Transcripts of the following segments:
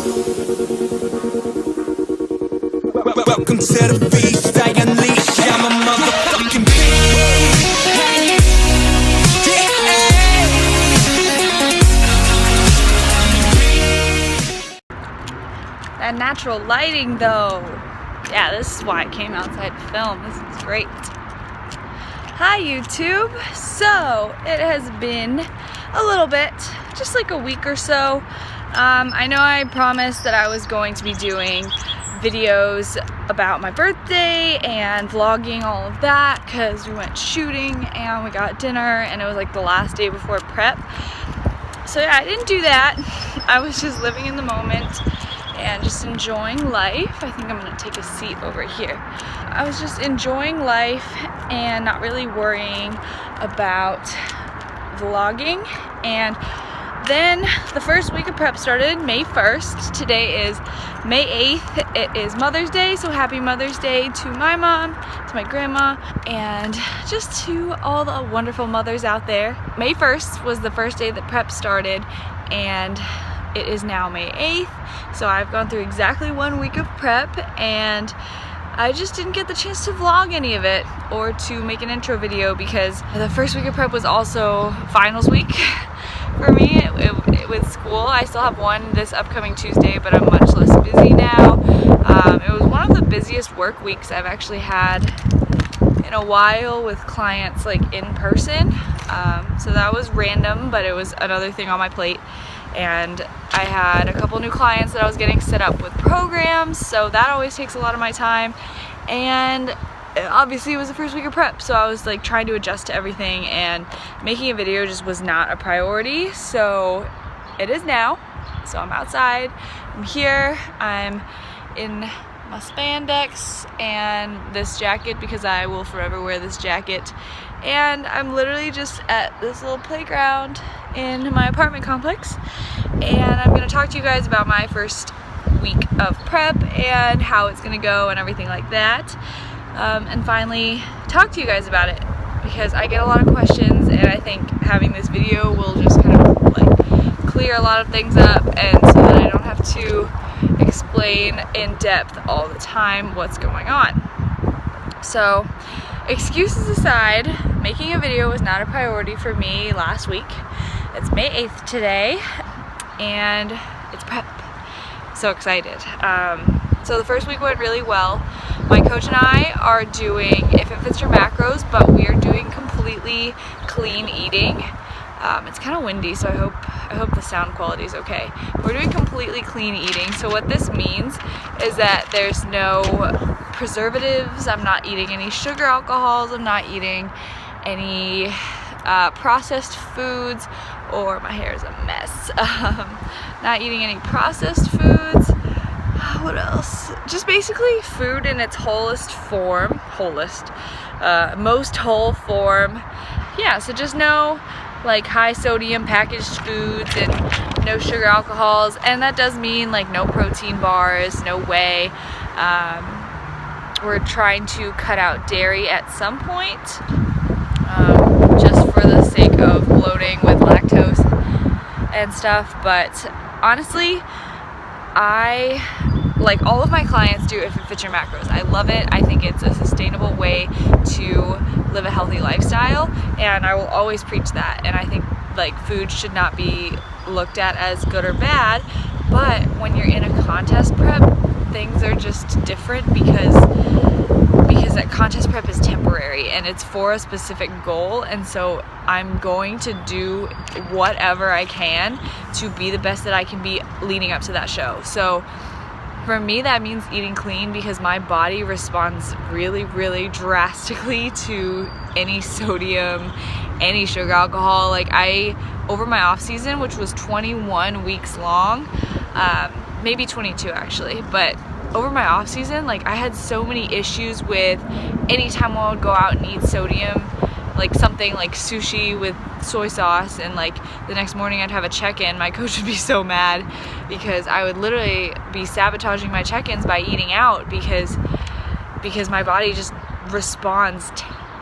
Welcome to the beast I unleash. I'm a motherfucking beast. That natural lighting though. Yeah, this is why I came outside to film. This is great. Hi YouTube. So it has been a little bit, just like a week or so. I know I promised that I was going to be doing videos about my birthday and vlogging all of that because we went shooting and we got dinner and it was like the last day before prep. So yeah, I didn't do that. I was just living in the moment and just enjoying life. I think I'm gonna take a seat over here. I was just enjoying life and not really worrying about vlogging. And then the first week of prep started May 1st. Today is May 8th. It is Mother's Day, so happy Mother's Day to my mom, to my grandma, and just to all the wonderful mothers out there. May 1st was the first day that prep started, and it is now May 8th, so I've gone through exactly 1 week of prep, and I just didn't get the chance to vlog any of it or to make an intro video because the first week of prep was also finals week for me with school. I still have one this upcoming Tuesday, but I'm much less busy now. It was one of the busiest work weeks I've actually had in a while with clients like in person. So that was random, but it was another thing on my plate. And I had a couple new clients that I was getting set up with programs, so that always takes a lot of my time. And obviously it was the first week of prep, so I was like trying to adjust to everything, and making a video just was not a priority. So it is now. So I'm outside, I'm here, I'm in my spandex and this jacket because I will forever wear this jacket, and I'm literally just at this little playground in my apartment complex, and I'm going to talk to you guys about my first week of prep and how it's going to go and everything like that, and finally talk to you guys about it because I get a lot of questions, and I think having this video will just kind of like clear a lot of things up, and so that I don't have to explain in depth all the time what's going on. So excuses aside, making a video was not a priority for me last week. It's May 8th today, and it's prep. So excited. So the first week went really well. My coach and I are doing If It Fits Your Macros, but we are doing completely clean eating. It's kind of windy, so I hope the sound quality is okay. We're doing completely clean eating. So what this means is that there's no preservatives. I'm not eating any sugar alcohols. I'm not eating any processed foods, or my hair is a mess. Not eating any processed foods. What else? Just basically food in its most whole form. Yeah, so just no like high sodium packaged foods and no sugar alcohols, and that does mean like no protein bars, no whey. We're trying to cut out dairy at some point, just for the sake of bloating with lactose and stuff. But honestly, like all of my clients do If It Fits Your Macros. I love it. I think it's a sustainable way to live a healthy lifestyle, and I will always preach that. And I think like food should not be looked at as good or bad, but when you're in a contest prep, things are just different because that contest prep is temporary and it's for a specific goal, and so I'm going to do whatever I can to be the best that I can be leading up to that show. So for me, that means eating clean because my body responds really, really drastically to any sodium, any sugar alcohol. Like over my off season, which was 21 weeks long, maybe 22 actually, but over my off season, like I had so many issues with anytime I would go out and eat sodium, like something like sushi with soy sauce, and like the next morning I'd have a check-in. My coach would be so mad because I would literally be sabotaging my check-ins by eating out because my body just responds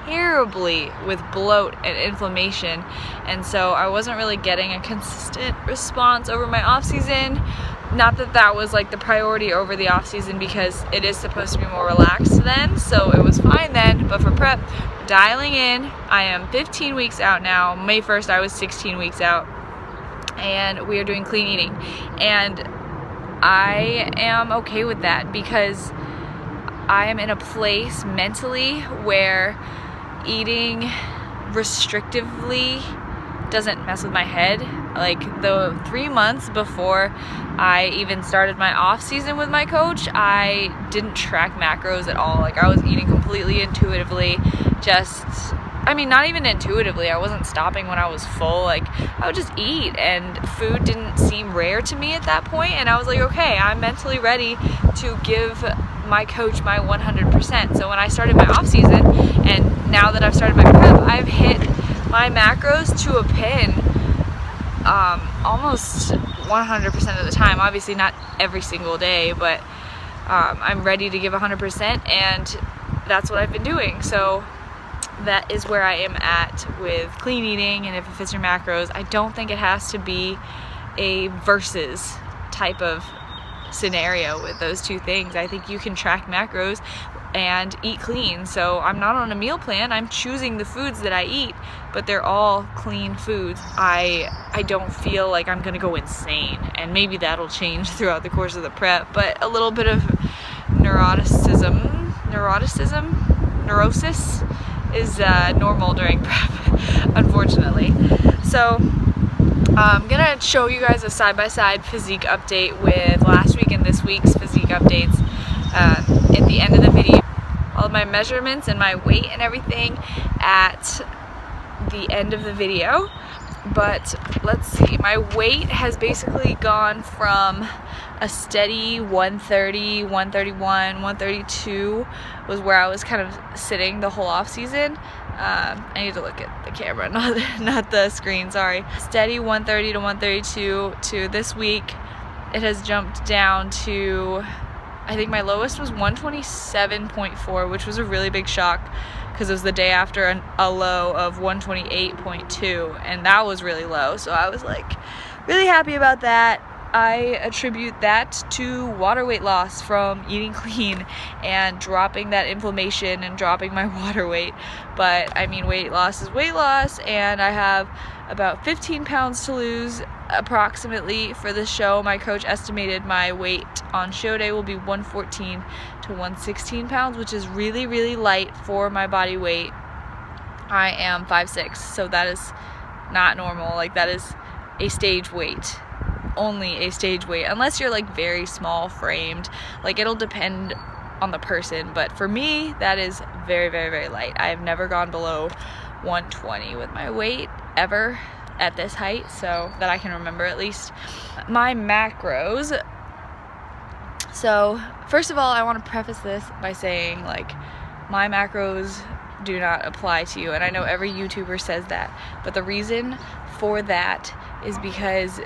terribly with bloat and inflammation, and so I wasn't really getting a consistent response over my off season. not that that was like the priority over the off season, because it is supposed to be more relaxed then, so it was fine then. But for prep, dialing in. I am 15 weeks out now. May 1st I was 16 weeks out, and we are doing clean eating, and I am okay with that because I am in a place mentally where eating restrictively doesn't mess with my head. Like the 3 months before I even started my off season with my coach, I didn't track macros at all. Like I was eating completely intuitively, not even intuitively. I wasn't stopping when I was full. Like I would just eat, and food didn't seem rare to me at that point. And I was like, okay, I'm mentally ready to give my coach my 100%. So when I started my off season, and now that I've started my prep, I've hit my macros to a pin, almost 100% of the time. Obviously not every single day, but I'm ready to give 100%, and that's what I've been doing. So that is where I am at with clean eating. And if it fits your macros, I don't think it has to be a versus type of scenario with those two things. I think you can track macros and eat clean. So I'm not on a meal plan. I'm choosing the foods that I eat, but they're all clean foods. I don't feel like I'm gonna go insane, and maybe that'll change throughout the course of the prep, but a little bit of neurosis is normal during prep, unfortunately. So I'm gonna show you guys a side-by-side physique update with last week and this week's physique updates at the end of the video. All of my measurements and my weight and everything at the end of the video. But let's see, my weight has basically gone from a steady 130, 131, 132 was where I was kind of sitting the whole off season. I need to look at the camera, not the screen, sorry. Steady 130 to 132 to this week. It has jumped down to, I think my lowest was 127.4, which was a really big shock because it was the day after a low of 128.2, and that was really low. So I was like really happy about that. I attribute that to water weight loss from eating clean and dropping that inflammation and dropping my water weight. But I mean, weight loss is weight loss, and I have about 15 pounds to lose approximately for the show. My coach estimated my weight on show day will be 114 to 116 pounds, which is really, really light for my body weight. I am 5'6", so that is not normal. Like that is a stage weight. Only a stage weight, unless you're like very small framed. Like it'll depend on the person, but for me that is very, very, very light. I have never gone below 120 with my weight ever at this height, so that I can remember at least. My macros. So first of all, I want to preface this by saying like my macros do not apply to you, and I know every YouTuber says that, but the reason for that is because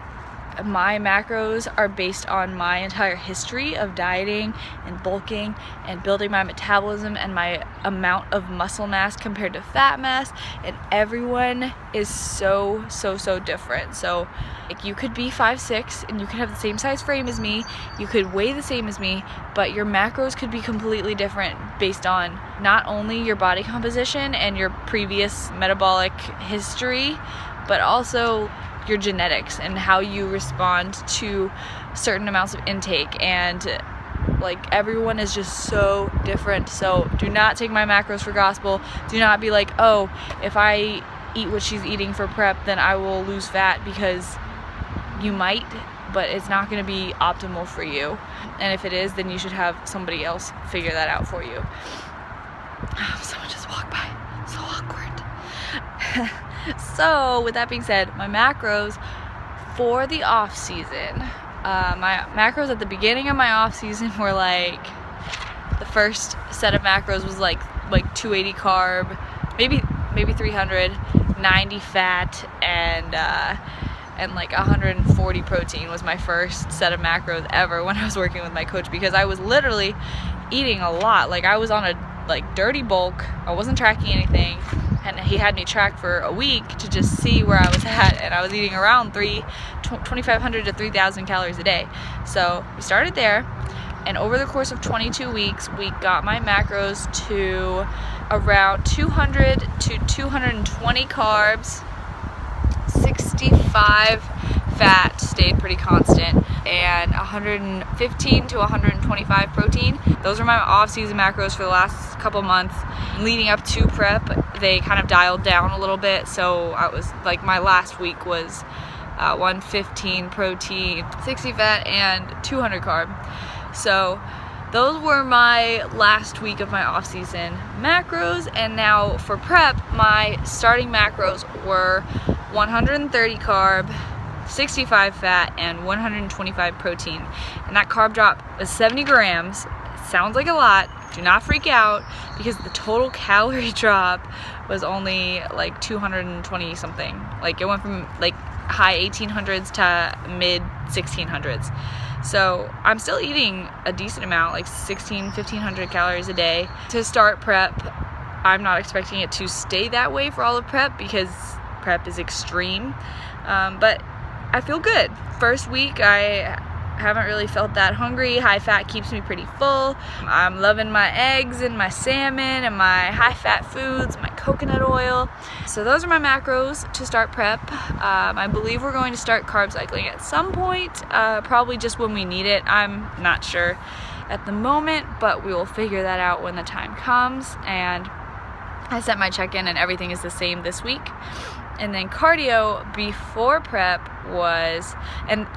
my macros are based on my entire history of dieting and bulking and building my metabolism and my amount of muscle mass compared to fat mass, and everyone is so different. So like you could be 5'6" and you could have the same size frame as me, you could weigh the same as me, but your macros could be completely different based on not only your body composition and your previous metabolic history, but also your genetics and how you respond to certain amounts of intake. And like everyone is just so different. So do not take my macros for gospel. Do not be like, oh, if I eat what she's eating for prep, then I will lose fat, because you might, but it's not going to be optimal for you. And if it is, then you should have somebody else figure that out for you. Someone just walked by. So awkward. So with that being said, my macros for the off season, my macros at the beginning of my off season were like, the first set of macros was like 280 carb, maybe 300, 90 fat, and like 140 protein was my first set of macros ever when I was working with my coach, because I was literally eating a lot. Like I was on a like dirty bulk. I wasn't tracking anything, and he had me track for a week to just see where I was at, and I was eating around 320 2,500 to 3,000 calories a day. So we started there, and over the course of 22 weeks, we got my macros to around 200 to 220 carbs, 65 fat, stayed pretty constant, and 115 to 125 protein. Those are my off-season macros for the last couple months. Leading up to prep, they kind of dialed down a little bit, so I was like, my last week was 115 protein, 60 fat, and 200 carb. So those were my last week of my off-season macros, and now for prep, my starting macros were 130 carb, 65 fat, and 125 protein. And that carb drop was 70 grams. It sounds like a lot. Do not freak out, because the total calorie drop was only like 220 something. Like it went from like high 1800s to mid 1600s. So I'm still eating a decent amount, like 1,500 calories a day to start prep. I'm not expecting it to stay that way for all of prep, because prep is extreme, but I feel good. First week, I haven't really felt that hungry. High fat keeps me pretty full. I'm loving my eggs and my salmon and my high fat foods, my coconut oil. So those are my macros to start prep. I believe we're going to start carb cycling at some point, probably just when we need it. I'm not sure at the moment, but we will figure that out when the time comes. And I set my check-in and everything is the same this week. And then cardio before prep was, and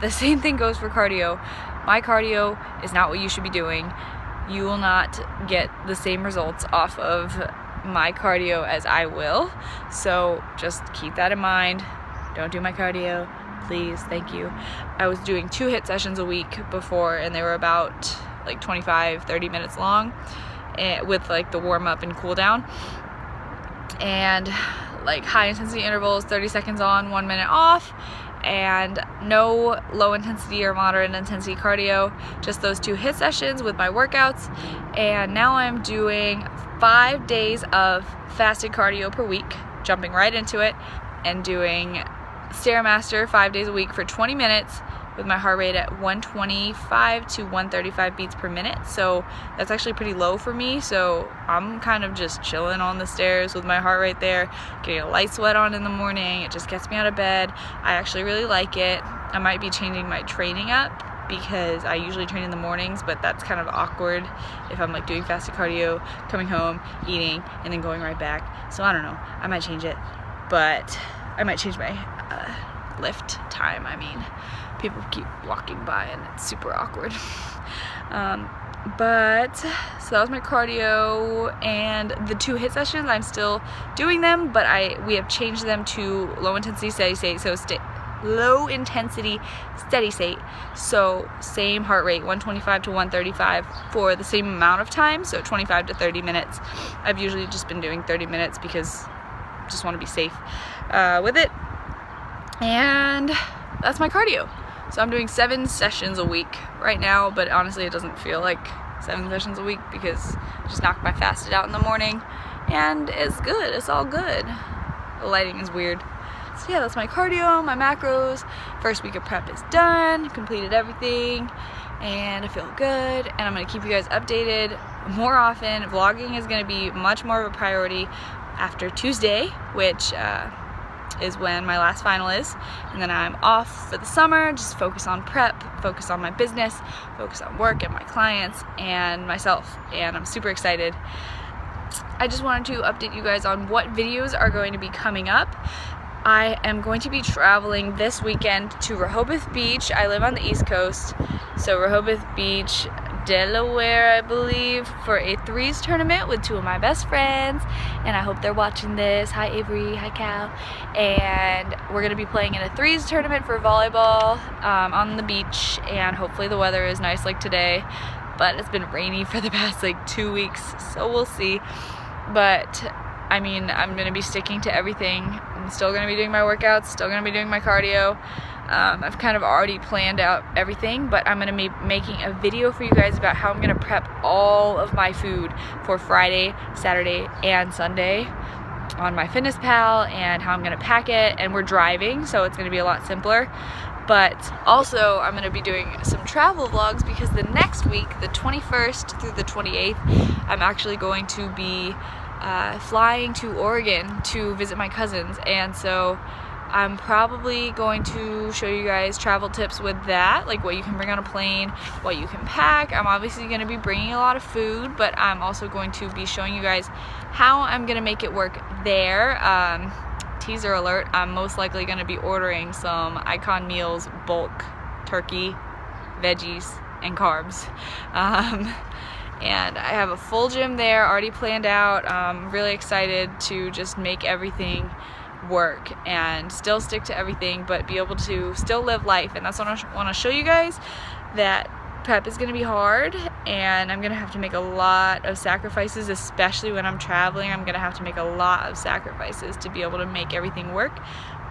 the same thing goes for cardio. My cardio is not what you should be doing. You will not get the same results off of my cardio as I will. So just keep that in mind. Don't do my cardio, please. Thank you. I was doing 2 HIIT sessions a week before, and they were about like 25-30 minutes long, with like the warm up and cool down, and like high intensity intervals, 30 seconds on, 1 minute off, and no low intensity or moderate intensity cardio, just those 2 HIIT sessions with my workouts. And now I'm doing 5 days of fasted cardio per week, jumping right into it, and doing Stairmaster 5 days a week for 20 minutes with my heart rate at 125 to 135 beats per minute. So that's actually pretty low for me. So I'm kind of just chilling on the stairs with my heart rate there, getting a light sweat on in the morning. It just gets me out of bed. I actually really like it. I might be changing my training up, because I usually train in the mornings, but that's kind of awkward if I'm like doing fasted cardio, coming home, eating, and then going right back. So I don't know. I might change it, but I might change my lift time. I mean, people keep walking by and it's super awkward. But so that was my cardio, and the 2 HIIT sessions, I'm still doing them, but we have changed them to low intensity steady state. So low intensity steady state, so same heart rate, 125 to 135 for the same amount of time, so 25 to 30 minutes. I've usually just been doing 30 minutes because I just want to be safe with it. And that's my cardio. So I'm doing 7 sessions a week right now, but honestly it doesn't feel like 7 sessions a week, because I just knocked my fasted out in the morning, and it's good. It's all good. The lighting is weird. So yeah, that's my cardio, my macros. First week of prep is done, completed everything, and I feel good. And I'm gonna keep you guys updated more often. Vlogging is gonna be much more of a priority after Tuesday, which is when my last final is, and then I'm off for the summer. Just focus on prep, focus on my business, focus on work and my clients and myself, and I'm super excited. I just wanted to update you guys on what videos are going to be coming up. I am going to be traveling this weekend to Rehoboth Beach. I live on the East Coast, so Rehoboth Beach, Delaware, I believe, for a threes tournament with 2 of my best friends, and I hope they're watching this. Hi Avery, hi Cal. And we're gonna be playing in a threes tournament for volleyball on the beach, and hopefully the weather is nice like today, but it's been rainy for the past like 2 weeks, so we'll see. But I mean, I'm gonna be sticking to everything. I'm still gonna be doing my workouts, still gonna be doing my cardio. I've kind of already planned out everything, but I'm gonna be making a video for you guys about how I'm gonna prep all of my food for Friday, Saturday, and Sunday. on MyFitnessPal and how I'm gonna pack it, and we're driving, so it's gonna be a lot simpler. But also I'm gonna be doing some travel vlogs because the next week, the 21st through the 28th, I'm actually going to be flying to Oregon to visit my cousins, and so I'm probably going to show you guys travel tips with that, like what you can bring on a plane, what you can pack. I'm obviously going to be bringing a lot of food, but I'm also going to be showing you guys how I'm going to make it work there. Teaser alert, I'm most likely going to be ordering some Icon Meals bulk turkey, veggies, and carbs. And I have a full gym there already planned out. I'm really excited to just make everything work and still stick to everything, but be able to still live life. And that's what I want to show you guys, that prep is going to be hard and I'm going to have to make a lot of sacrifices, especially when I'm traveling. I'm going to have to make a lot of sacrifices to be able to make everything work,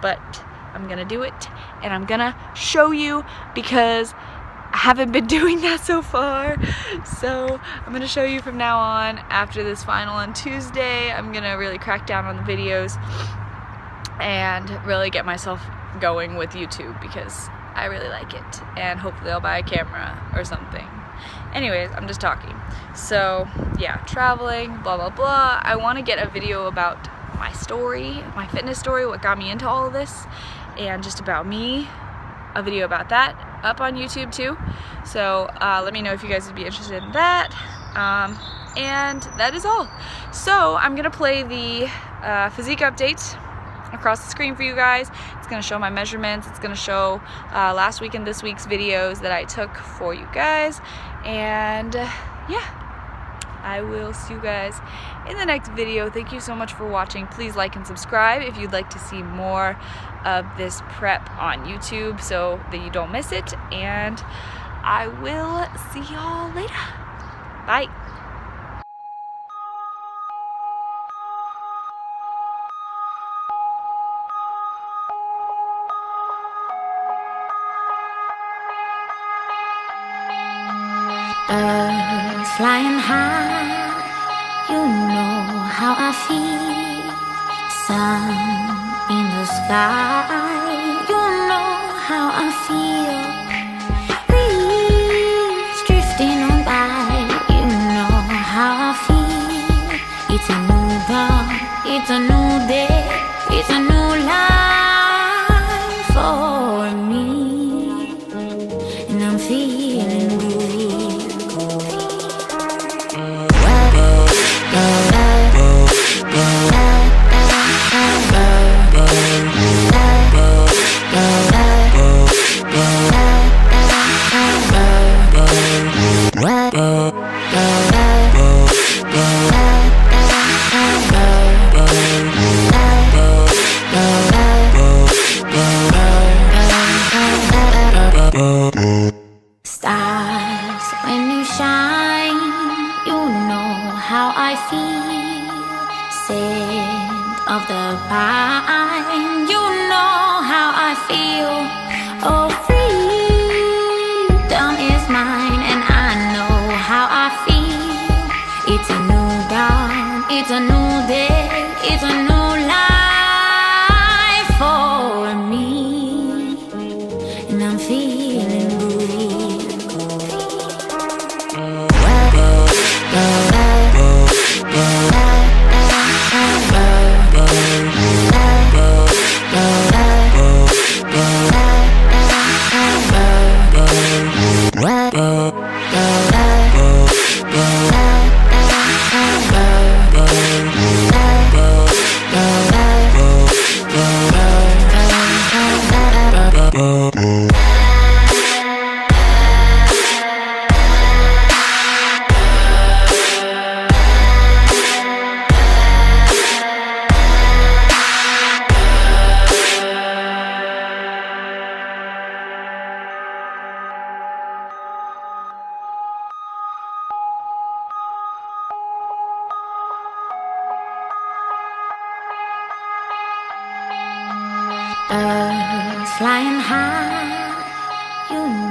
but I'm going to do it and I'm going to show you because I haven't been doing that so far. So I'm going to show you from now on. After this final on Tuesday, I'm going to really crack down on the videos and really get myself going with YouTube because I really like it, and hopefully I'll buy a camera or something. Anyways, I'm just talking. So yeah, traveling, blah blah blah. I want to get a video about my story, my fitness story, what got me into all of this, and just about me, a video about that up on YouTube too. So let me know if you guys would be interested in that. And that is all. So I'm gonna play the physique update across the screen for you guys. It's going to show my measurements. It's going to show last week and this week's videos that I took for you guys. And yeah, I will see you guys in the next video. Thank you so much for watching. Please like and subscribe if you'd like to see more of this prep on YouTube so that you don't miss it. And I will see y'all later. Bye. Birds flying high, you know how I feel. Sun in the sky, you know how I feel. Breeze drifting on by, you know how I feel. It's a new dawn, it's a new day, it's a new life for me, and I'm feeling good. Stars, when you shine, you know how I feel. Scent of the pine, you know how I feel. Oh, freedom is mine, and I know how I feel. It's a new dawn, it's a new day, it's a new life for me, and I'm feeling good. Birds flying high, you know